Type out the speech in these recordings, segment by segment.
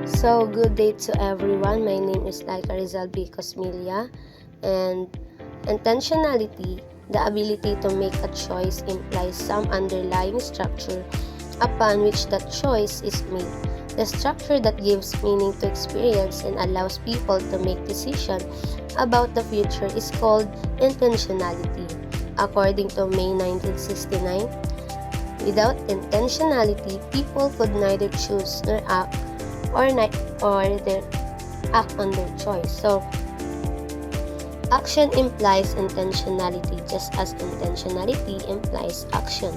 So, good day to everyone. My name is Laika Rizal B. Cosmilia, and intentionality, the ability to make a choice, implies some underlying structure upon which that choice is made. The structure that gives meaning to experience and allows people to make decisions about the future is called intentionality. According to May 1969, without intentionality, people could neither choose nor act or they act on their choice. So, action implies intentionality just as intentionality implies action.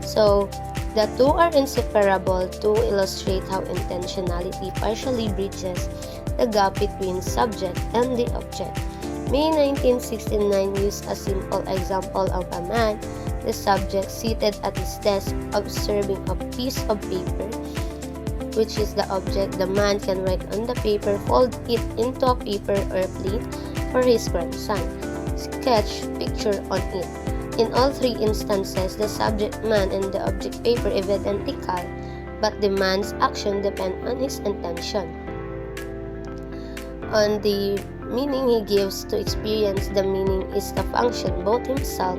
So, the two are inseparable to illustrate how intentionality partially bridges the gap between subject and the object. May 1969 used a simple example of a man, the subject seated at his desk observing a piece of paper, which is the object. The man can write on the paper, fold it into a paper airplane for his grandson, sketch picture on it. In all three instances, the subject man and the object paper are identical, but the man's action depends on his intention, on the meaning he gives to experience. The meaning is the function, both himself,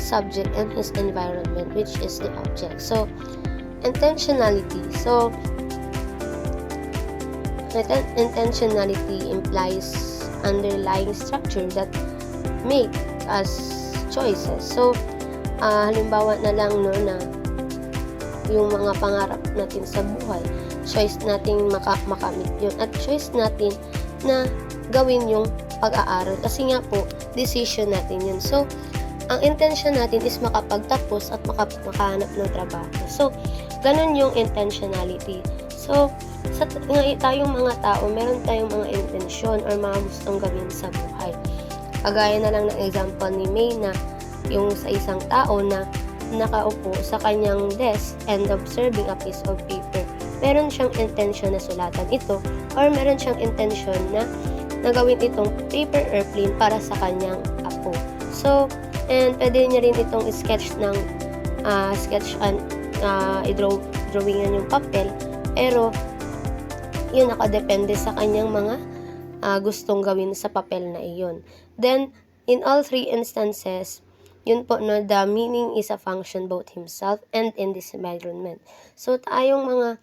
subject, and his environment, which is the object. So, intentionality. So, intentionality implies underlying structure that make us choices. So, halimbawa na lang na yung mga pangarap natin sa buhay, choice natin makamit yun, at choice natin na gawin yung pag-aaral kasi nga po, decision natin yun. So, ang intention natin is makapagtapos at makahanap ng trabaho. So, ganun yung intentionality. So, sa tayong mga tao, meron tayong mga intensyon or mga gustong gawin sa buhay. Kagaya na lang ng example ni May na yung sa isang tao na nakaupo sa kanyang desk and observing a piece of paper. Meron siyang intention na sulatan ito or meron siyang intention na gawin itong paper airplane para sa kanyang apo. So, and pwede niya rin itong sketch ng drawingan yung papel, pero yun nakadepende sa kanyang mga gustong gawin sa papel na iyon. Then, in all three instances, yun po no, the meaning is a function both himself and in this environment. So, tayong mga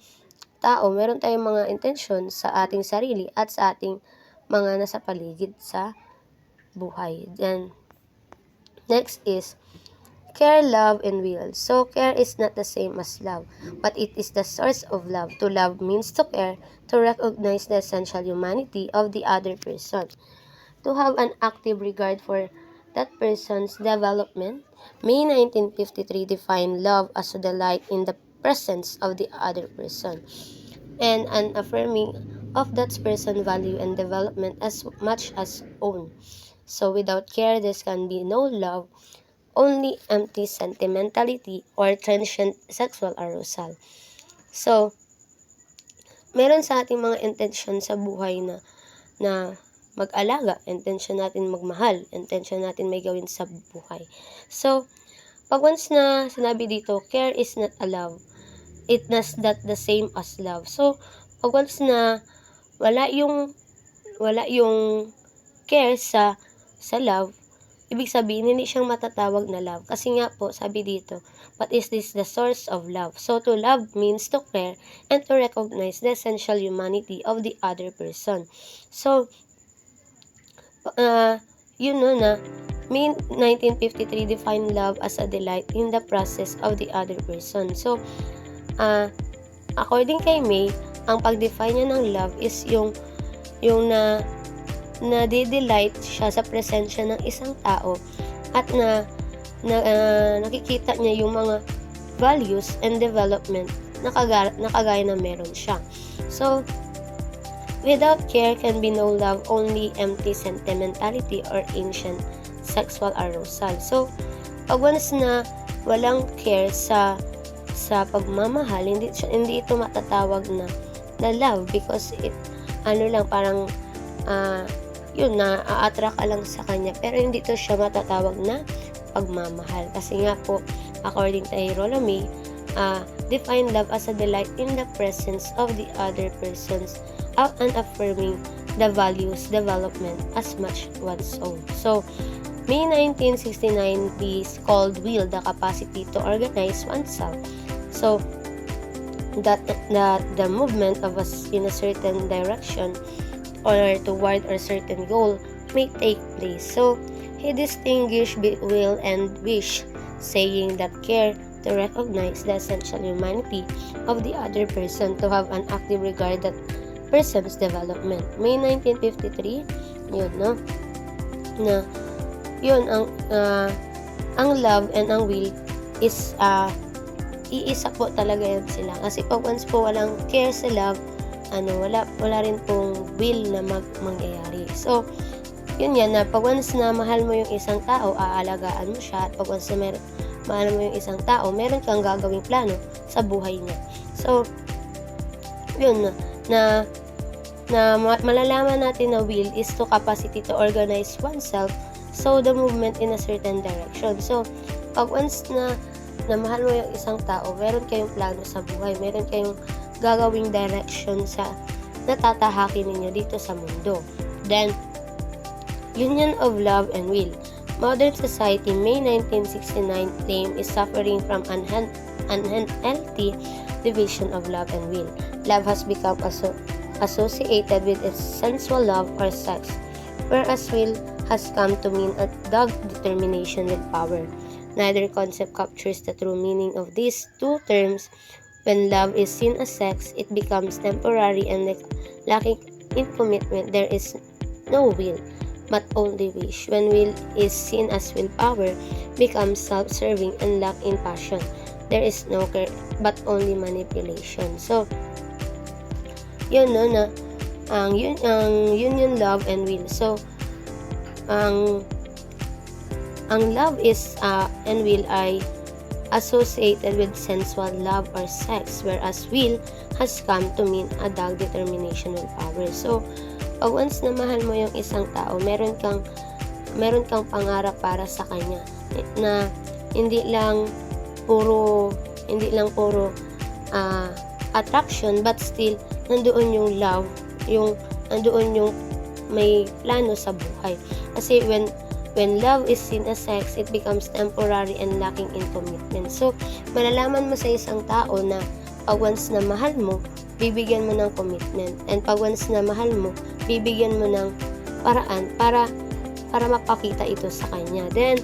tao, meron tayong mga intention sa ating sarili at sa ating mga nasa paligid sa buhay. Then, next is care, love, and will. So, care is not the same as love, but it is the source of love. To love means to care, to recognize the essential humanity of the other person, to have an active regard for that person's development. May 1953 defined love as a delight in the presence of the other person, and an affirming of that person's value and development as much as own. So, without care, there can be no love, only empty sentimentality or transient sexual arousal. So, meron sa ating mga intention sa buhay na mag-alaga, intention natin magmahal, intention natin may gawin sa buhay. So, pag once na sinabi dito, care is not a love, it is not the same as love. So, pag once na wala yung care sa love, ibig sabihin, hindi siyang matatawag na love. Kasi nga po, sabi dito, what is this the source of love? So, to love means to care and to recognize the essential humanity of the other person. So, yun na, May 1953 defined love as a delight in the process of the other person. So, according kay May, ang pag-define niya ng love is yung na-delight siya sa presensya ng isang tao at nakikita niya yung mga values and development na kagaya na meron siya. So, without care can be no love, only empty sentimentality or ancient sexual arousal. So, pag once na walang care sa pagmamahal, hindi ito matatawag na love, because parang yun, na-attract ka lang sa kanya, pero hindi to siya matatawag na pagmamahal. Kasi nga po, according kay Rollo May, define love as a delight in the presence of the other persons and affirming the values development as much one's own. So, May 1969 is called will, the capacity to organize oneself. So, that the movement of us in a certain direction or toward a certain goal may take place. So, he distinguished will and wish, saying that care to recognize the essential humanity of the other person, to have an active regard that person's development. May 1953, yun, no? Na, yun, ang love and ang will is, iisa po talaga yan sila. Kasi pag once po walang care sa love, wala rin pong will na mangyayari. So, yun yan, na pag once na mahal mo yung isang tao, aalagaan mo siya. At pag once na mahal mo yung isang tao, meron kang gagawing plano sa buhay niya. So, yun na malalaman natin na will is to capacity to organize oneself, so the movement in a certain direction. So, pag once na mahal mo yung isang tao, meron kayong plano sa buhay, meron kayong gagawing direction sa natatahakin ninyo dito sa mundo. Then, union of love and will. Modern society, May 1969 claim is suffering from unhealthy division of love and will. Love has become associated with its sensual love or sex, whereas will has come to mean a dogged determination with power. Neither concept captures the true meaning of these two terms. When love is seen as sex, it becomes temporary and lacking in commitment. There is no will, but only wish. When will is seen as willpower, becomes self-serving and lack in passion. There is no care, but only manipulation. So, yun no, na ang union, love and will. So, ang love is and will ay associated with sensual love or sex, whereas will has come to mean a dogged determination and power. So, pag once na mahal mo yung isang tao, meron kang pangarap para sa kanya na hindi lang puro attraction, but still nandoon yung love, nandoon yung may plano sa buhay. Kasi when love is seen as sex, it becomes temporary and lacking in commitment. So, malalaman mo sa isang tao na pag once na mahal mo, bibigyan mo ng commitment. And pag once na mahal mo, bibigyan mo ng paraan para mapakita ito sa kanya. Then,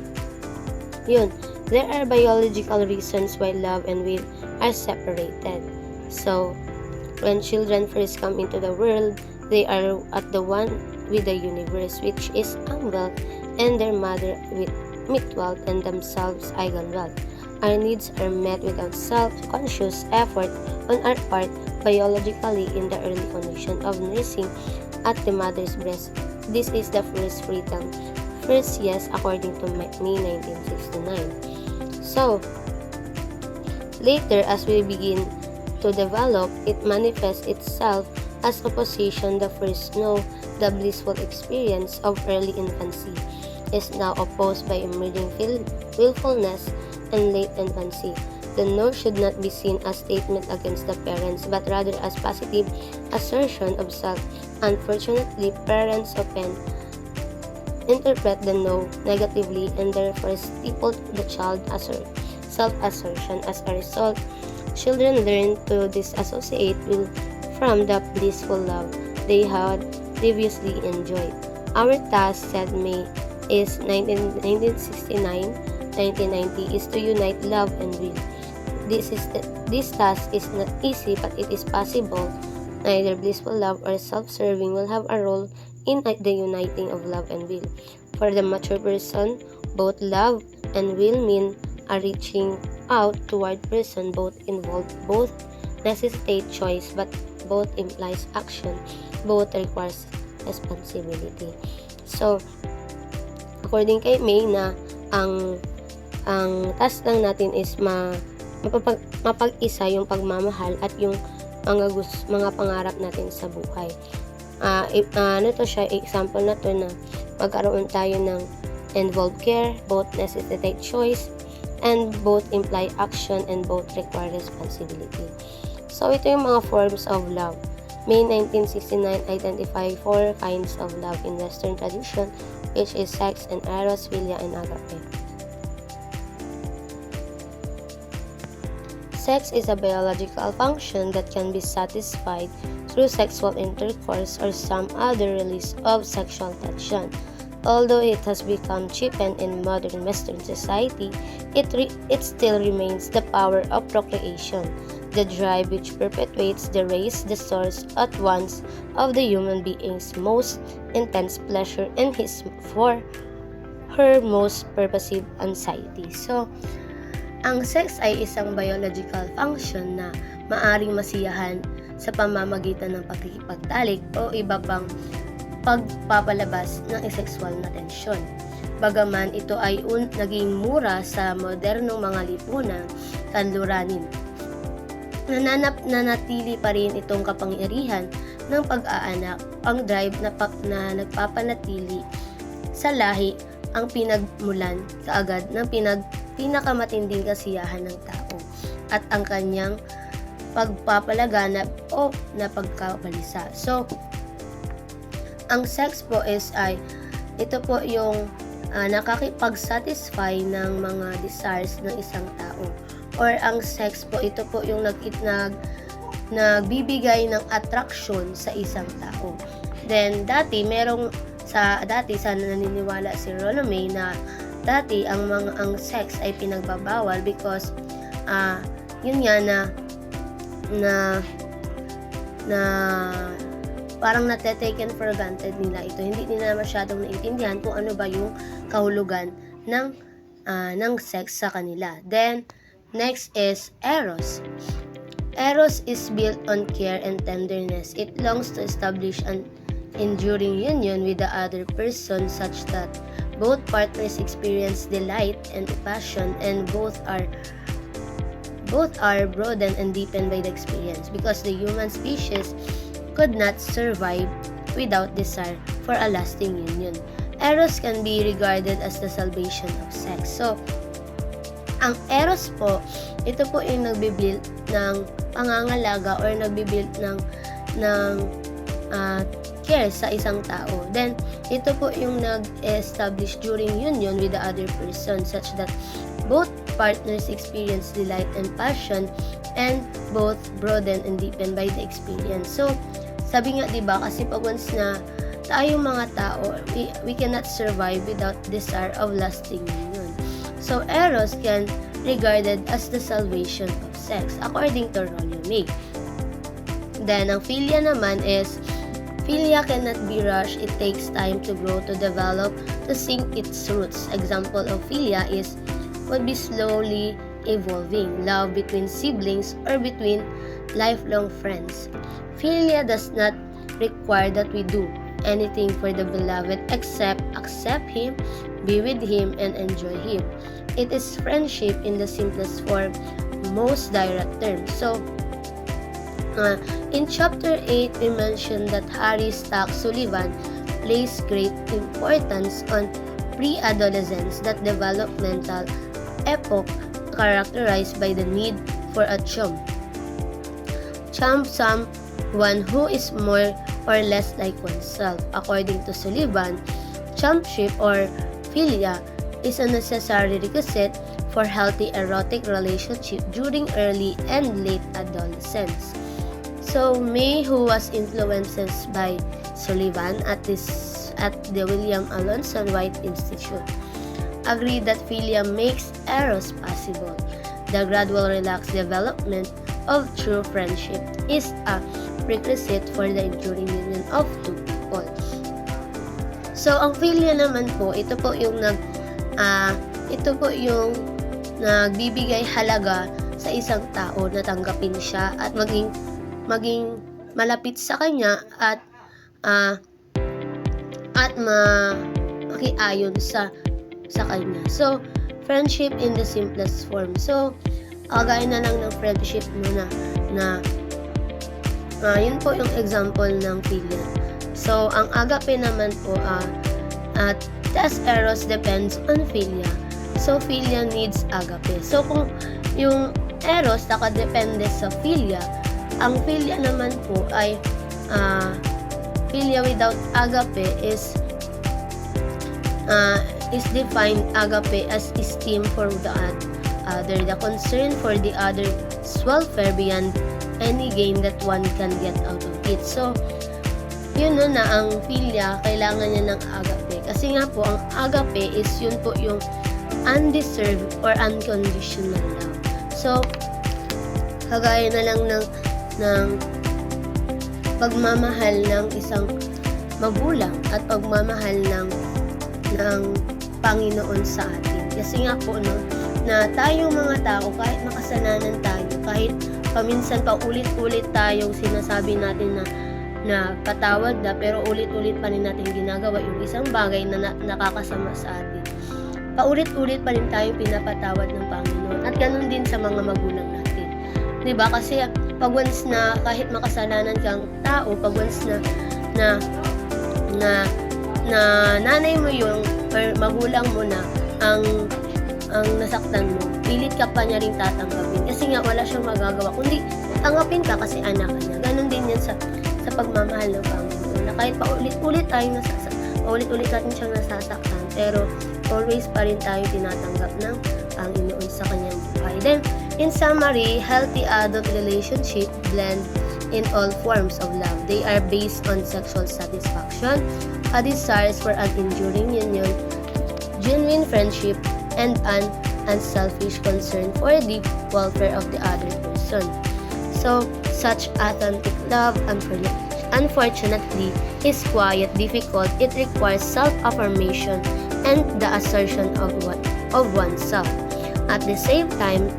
yun, there are biological reasons why love and will are separated. So, when children first come into the world, they are at the one with the universe, which is wealth, and their mother with wealth and themselves wealth. Our needs are met without self-conscious effort on our part biologically in the early condition of nursing at the mother's breast. This is the first freedom. First yes, according to May 1969. So, later as we begin to develop, it manifests itself as opposition. The first know, the blissful experience of early infancy, is now opposed by emerging willfulness and late infancy. The no should not be seen as statement against the parents, but rather as positive assertion of self. Unfortunately, parents often interpret the no negatively and therefore stifle the child's self-assertion. As a result, children learn to disassociate will from the blissful love they had previously enjoyed. Our task, said May, is 1969-1990 is to unite love and will. This task is not easy, but it is possible. Neither blissful love or self-serving will have a role in the uniting of love and will. For the mature person, both love and will mean a reaching out toward person. Both necessitate choice, but both implies action. Both requires responsibility. So, according kay May, na ang task lang natin is mapag-isa yung pagmamahal at yung mga pangarap natin sa buhay. Example na to na magkaroon tayo ng involved care, both necessitate choice, and both imply action and both require responsibility. So, ito yung mga forms of love. May 1969 identify 4 kinds of love in Western tradition, which is sex and eros, philia, and agape. Sex is a biological function that can be satisfied through sexual intercourse or some other release of sexual tension. Although it has become cheapened in modern Western society, it still remains the power of procreation, the drive which perpetuates the race, the source at once of the human being's most intense pleasure and his for her most purposive anxiety. So, ang sex ay isang biological function na maaring masiyahan sa pamamagitan ng pagkikipagtalik o iba pang pagpapalabas ng sexual na tensyon. Bagaman ito ay naging mura sa modernong mga lipunan kanluranin, nanatili pa rin itong kapangyarihan ng pag-aanak, ang drive na nagpapanatili sa lahi ang pinagmulan kaagad ng pinakamatinding kasiyahan ng tao at ang kanyang pagpapalaganap o napagkabalisa. So, ang sex po ito po yung nakakipag-satisfy ng mga desires ng isang tao. Or ang sex po, ito po yung nagbibigay ng attraction sa isang tao. Then, dati sa naniniwala si Rollo May na dati ang sex ay pinagbabawal because yun nga na parang nate-taken for granted nila ito. Hindi nila masyadong naiintindihan kung ano ba yung kahulugan ng sex sa kanila. Then, next is eros. Eros is built on care and tenderness. It longs to establish an enduring union with the other person such that both partners experience delight and passion and both are broadened and deepened by the experience because the human species could not survive without desire for a lasting union. Eros can be regarded as the salvation of sex. So, ang eros po, ito po yung nagbibuild ng pangangalaga or nagbibuild ng care sa isang tao. Then, ito po yung nag-establish during union with the other person such that both partners experience delight and passion and both broaden and deepen by the experience. So, sabi nga, diba, kasi pag once na tayong mga tao, we cannot survive without desire of lasting union. So, eros can regarded as the salvation of sex, according to Rollo May. Then, ang philia naman is, philia cannot be rushed. It takes time to grow, to develop, to sink its roots. Example of philia would be slowly evolving, love between siblings or between lifelong friends. Philia does not require that we do anything for the beloved except accept him, be with him, and enjoy him. It is friendship in the simplest form, most direct terms. So, in chapter 8, we mentioned that Harry Stack Sullivan placed great importance on pre-adolescence, that developmental epoch characterized by the need for a chum, someone who is more or less like oneself. According to Sullivan, chumpship or philia is a necessary requisite for healthy erotic relationship during early and late adolescence. So, May, who was influenced by Sullivan at the William Alonson White Institute, agreed that philia makes eros possible. The gradual relaxed development of true friendship is a prerequisite for the enduring union of two people. So, ang philia naman po, ito po yung nagbibigay halaga sa isang tao na tanggapin siya at maging malapit sa kanya at makiayon sa kanya. So, friendship in the simplest form. So, gaya na lang ng friendship mo na yun po yung example ng philia. So, ang agape naman po, Tes eros depends on philia. So, philia needs agape. So, kung yung eros nakadepende sa philia, ang philia naman po ay philia without agape is defined agape as esteem for the other, the concern for the other's welfare beyond any gain that one can get out of it. So, yun no, na ang philia, kailangan niya ng agape. Kasi nga po, ang agape is yun po yung undeserved or unconditional love. So, kagaya na lang ng pagmamahal ng isang magulang at pagmamahal ng Panginoon sa atin. Kasi nga po, no, na tayong mga tao, kahit makasalanan tayo, kahit paminsan pa ulit-ulit tayong sinasabi natin na patawad na, pero ulit-ulit pa rin natin ginagawa yung isang bagay na nakakasama sa atin. Paulit-ulit pa rin tayong pinapatawad ng Panginoon. At ganun din sa mga magulang natin. Diba? Kasi pag once na kahit makasalanan kang tao, pag once na nanay mo yung or magulang mo na ang nasaktan mo, pilit ka pa niya rin tatanggapin kasi nga wala siyang magagawa kundi tanggapin ka kasi anak ka niya. Ganon din yan sa pagmamahal ng Panginoon, na kahit paulit-ulit natin siyang nasasaktan, pero always pa rin tayo tinatanggap ng Panginoon sa kanyang buhay. Then, in summary, healthy adult relationship blend in all forms of love. They are based on sexual satisfaction, a desire for an enduring union, genuine friendship, and an unselfish concern for the welfare of the other person. So, such authentic love, unfortunately, is quiet, difficult. It requires self-affirmation and the assertion of oneself. At the same time,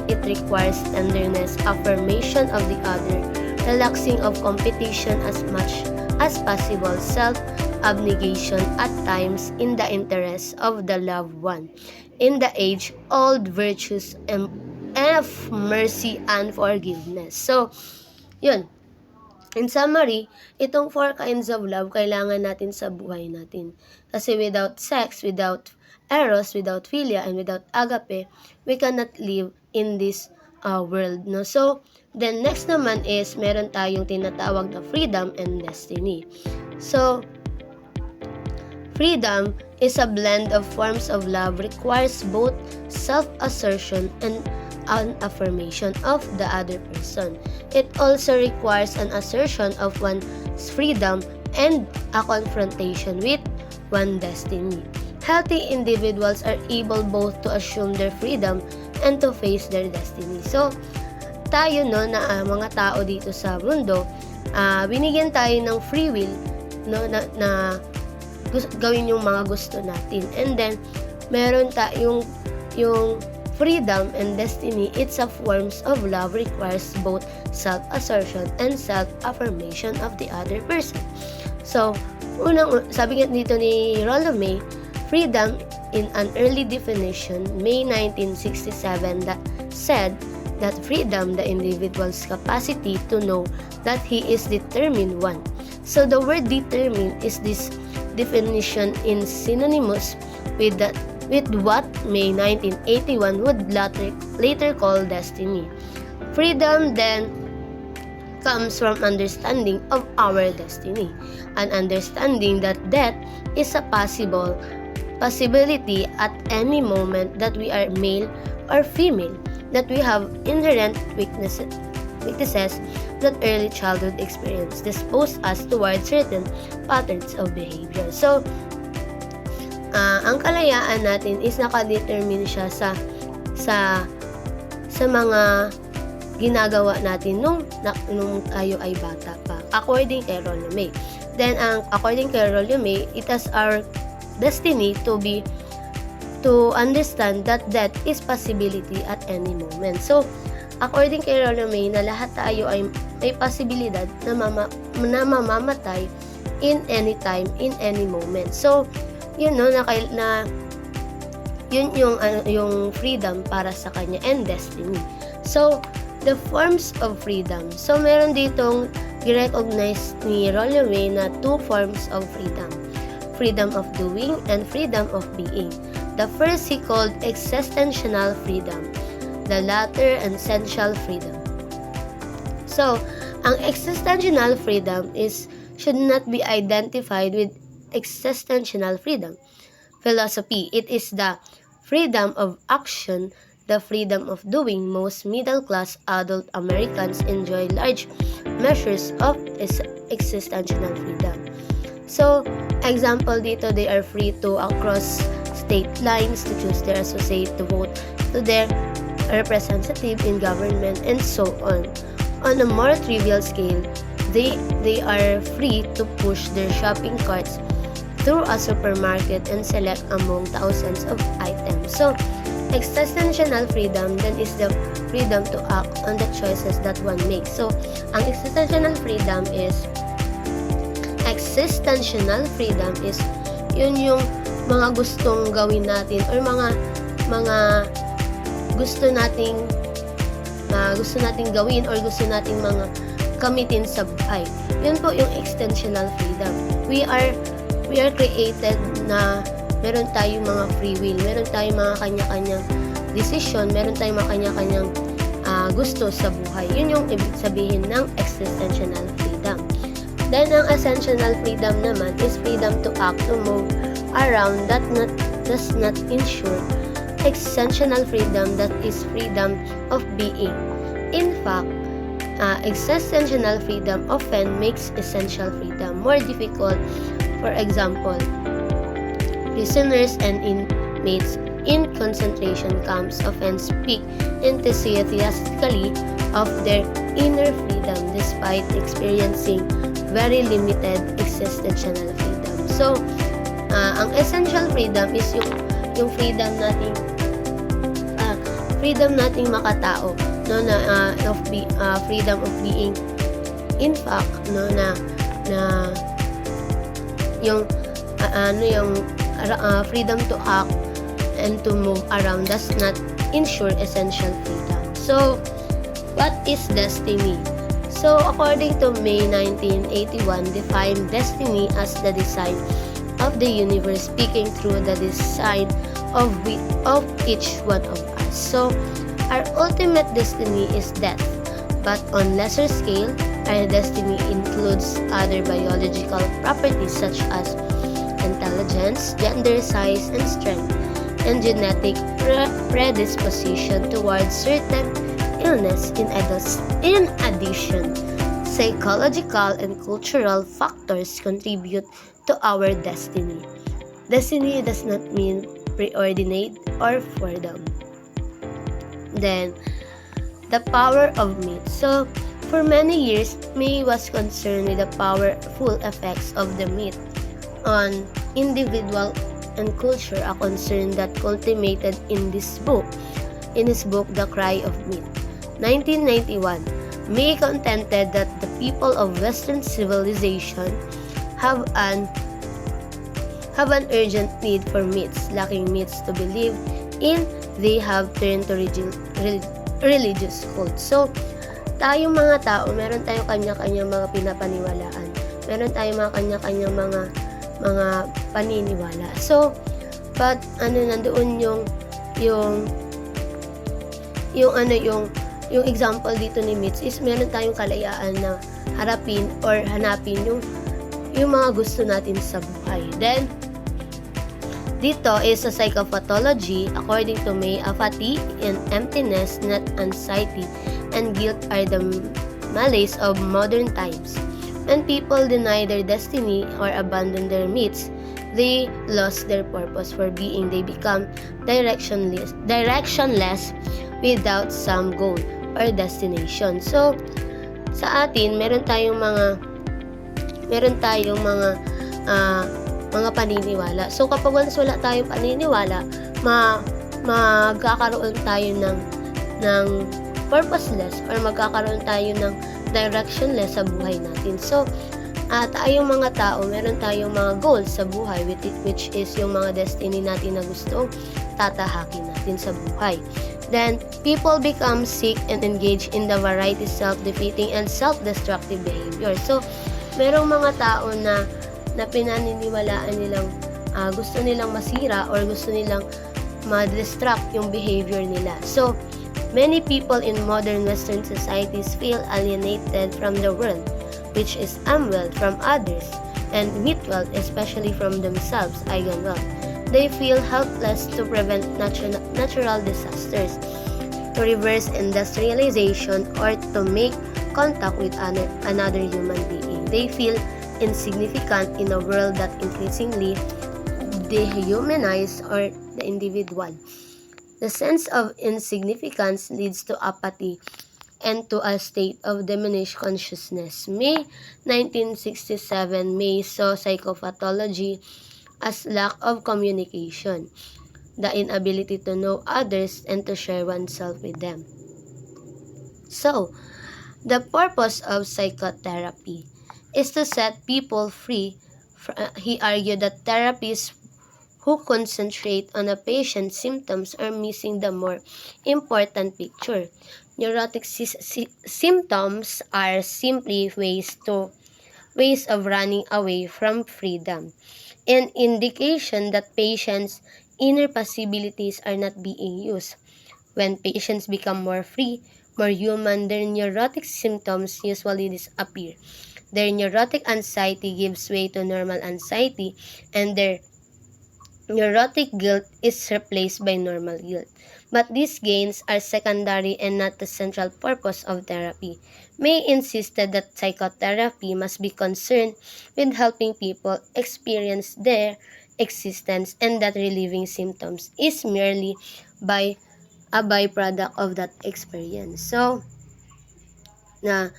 it requires tenderness, affirmation of the other, relaxing of competition as much as possible, self-abnegation at times in the interest of the loved one. In the age-old virtues of mercy and forgiveness. So, yun. In summary, itong 4 kinds of love kailangan natin sa buhay natin. Kasi without sex, without eros, without philia, and without agape, we cannot live in this world. No? So, then next naman is meron tayong tinatawag na freedom and destiny. So, freedom is a blend of forms of love, requires both self-assertion and an affirmation of the other person. It also requires an assertion of one's freedom and a confrontation with one's destiny. Healthy individuals are able both to assume their freedom and to face their destiny. So, tayo no na mga tao dito sa mundo, binigyan tayo ng free will no na gawin yung mga gusto natin. And then meron tayong yung freedom and destiny. It's a forms of love, requires both self-assertion and self-affirmation of the other person. So, sabi nga dito ni Rollo May, freedom in an early definition, May 1967, that said that freedom, the individual's capacity to know that he is determined one. So the word determined is this definition in synonymous with what May 1981 would later call destiny. Freedom then comes from understanding of our destiny, an understanding that death is a possibility at any moment, that we are male or female, that we have inherent weaknesses that early childhood experience dispose us towards certain patterns of behavior. So, ang kalayaan natin is nakadetermine siya sa mga ginagawa natin nung tayo ay bata pa, according kay Rollo May. Then, according kay Rollo May, it is our destiny to understand that death is possibility at any moment. So, according kay Rollo May, na lahat tayo ay may posibilidad na mamamatay in any time, in any moment. So, yun no, na yun yung freedom para sa kanya and destiny. So, the forms of freedom. So, meron ditong i-recognize ni Rollo May na 2 forms of freedom. Freedom of doing and freedom of being. The first he called existential freedom, the latter essential freedom. So, ang existential freedom should not be identified with existential freedom philosophy. It is the freedom of action, the freedom of doing. Most middle-class adult Americans enjoy large measures of existential freedom. So, example dito, they are free to cross state lines, to choose their associate, to vote to their representative in government, and so on. On a more trivial scale, they are free to push their shopping carts through a supermarket and select among thousands of items. So, existential freedom then is the freedom to act on the choices that one makes. So, ang existential freedom is yun yung mga gustong gawin natin or mga gusto nating gawin or gusto nating mga gamitin sa buhay. Yun po yung existential freedom. We are created na meron tayong mga free will, meron tayong mga kanya-kanyang decision, meron tayong mga kanya-kanyang gusto sa buhay. Yun yung ibig sabihin ng existential freedom. Then, ang essential freedom naman is freedom to act, to move around that does not ensure. Essential freedom, that is freedom of being. In fact, existential freedom often makes essential freedom more difficult. For example, prisoners and inmates in concentration camps often speak enthusiastically of their inner freedom despite experiencing very limited existential freedom. So, ang essential freedom is yung freedom nating makatao, no, na freedom of being. In fact, no, na yung freedom to act and to move around does not ensure essential freedom. So, what is destiny? So, according to May 1981, defined destiny as the design of the universe speaking through the design of each one of us. So, our ultimate destiny is death, but on lesser scale, our destiny includes other biological properties such as intelligence, gender, size, and strength, and genetic predisposition towards certain illness. In addition, psychological and cultural factors contribute to our destiny. Destiny does not mean preordinate or foredom. Then, the power of myth. So, for many years, May was concerned with the powerful effects of the myth on individual and culture, a concern that culminated in his book, The Cry of Myth. 1991, May contended that the people of Western civilization have an urgent need for myths. Lacking myths to believe in, they have turned to religious cult. So, tayong mga tao, meron tayong kanya-kanyang mga pinapaniwalaan. Meron tayong mga kanya-kanyang mga paniniwala. So, but nandoon yung example dito ni myths is meron tayong kalayaan na harapin or hanapin yung mga gusto natin sa buhay. Then, dito is sa psychopathology, according to May, apathy and emptiness, not anxiety, and guilt are the malaise of modern times. When people deny their destiny or abandon their myths, they lost their purpose for being. They become directionless without some goal or destination. So, sa atin, meron tayong mga paniniwala. So, kapag once wala tayong paniniwala, magkakaroon tayo ng purposeless or magkakaroon tayo ng directionless sa buhay natin. So, tayong mga tao, meron tayong mga goals sa buhay which is yung mga destiny natin na gusto tatahakin natin sa buhay. Then, people become sick and engage in the variety self-defeating and self-destructive behavior. So, merong mga tao na pinaniniwalaan nilang gusto nilang masira or gusto nilang ma-distract yung behavior nila. So, many people in modern Western societies feel alienated from the world, which is unwell from others, and withwell, especially from themselves, eigenwell. They feel helpless to prevent natural disasters, to reverse industrialization, or to make contact with another human being. They feel insignificant in a world that increasingly dehumanizes or the individual. The sense of insignificance leads to apathy and to a state of diminished consciousness. May 1967, May saw psychopathology as lack of communication, the inability to know others and to share oneself with them. So, the purpose of psychotherapy is to set people free. He argued that therapists who concentrate on a patient's symptoms are missing the more important picture. Neurotic symptoms are simply ways of running away from freedom, an indication that patients' inner possibilities are not being used. When patients become more free, more human, their neurotic symptoms usually disappear. Their neurotic anxiety gives way to normal anxiety, and their neurotic guilt is replaced by normal guilt. But these gains are secondary and not the central purpose of therapy. May insisted that psychotherapy must be concerned with helping people experience their existence, and that relieving symptoms is merely by a byproduct of that experience. So, in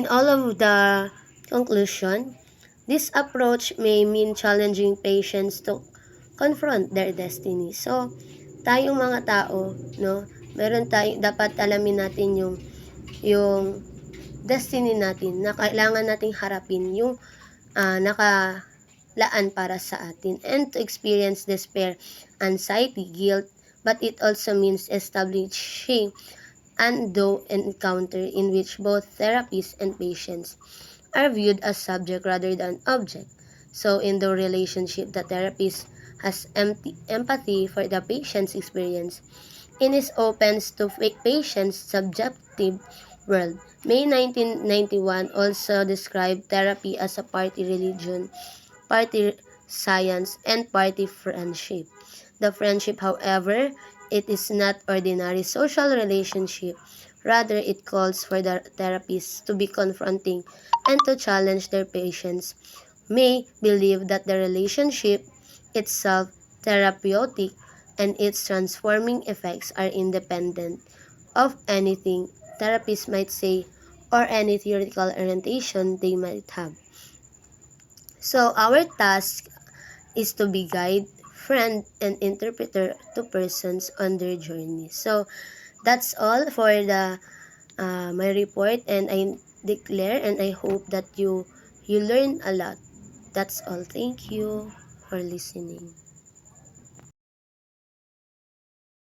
all of the conclusion, this approach may mean challenging patients to confront their destiny. So, tayong mga tao, no, dapat alamin natin yung destiny natin, na kailangan nating harapin yung nakalaan para sa atin, and to experience despair, anxiety, guilt, but it also means establishing an encounter in which both therapists and patients are viewed as subject rather than object. So in the relationship, the therapist has empathy for the patient's experience and is open to patient's subjective world. May 1991 also described therapy as a party religion, party science, and party friendship. The friendship, however, it is not ordinary social relationship. Rather, it calls for the therapists to be confronting and to challenge their patients. May believe that the relationship itself therapeutic and its transforming effects are independent of anything therapists might say or any theoretical orientation they might have. So our task is to be guide, friend, and interpreter to persons on their journey. So that's all for the my report, and I declare and I hope that you learn a lot. That's all. Thank you for listening.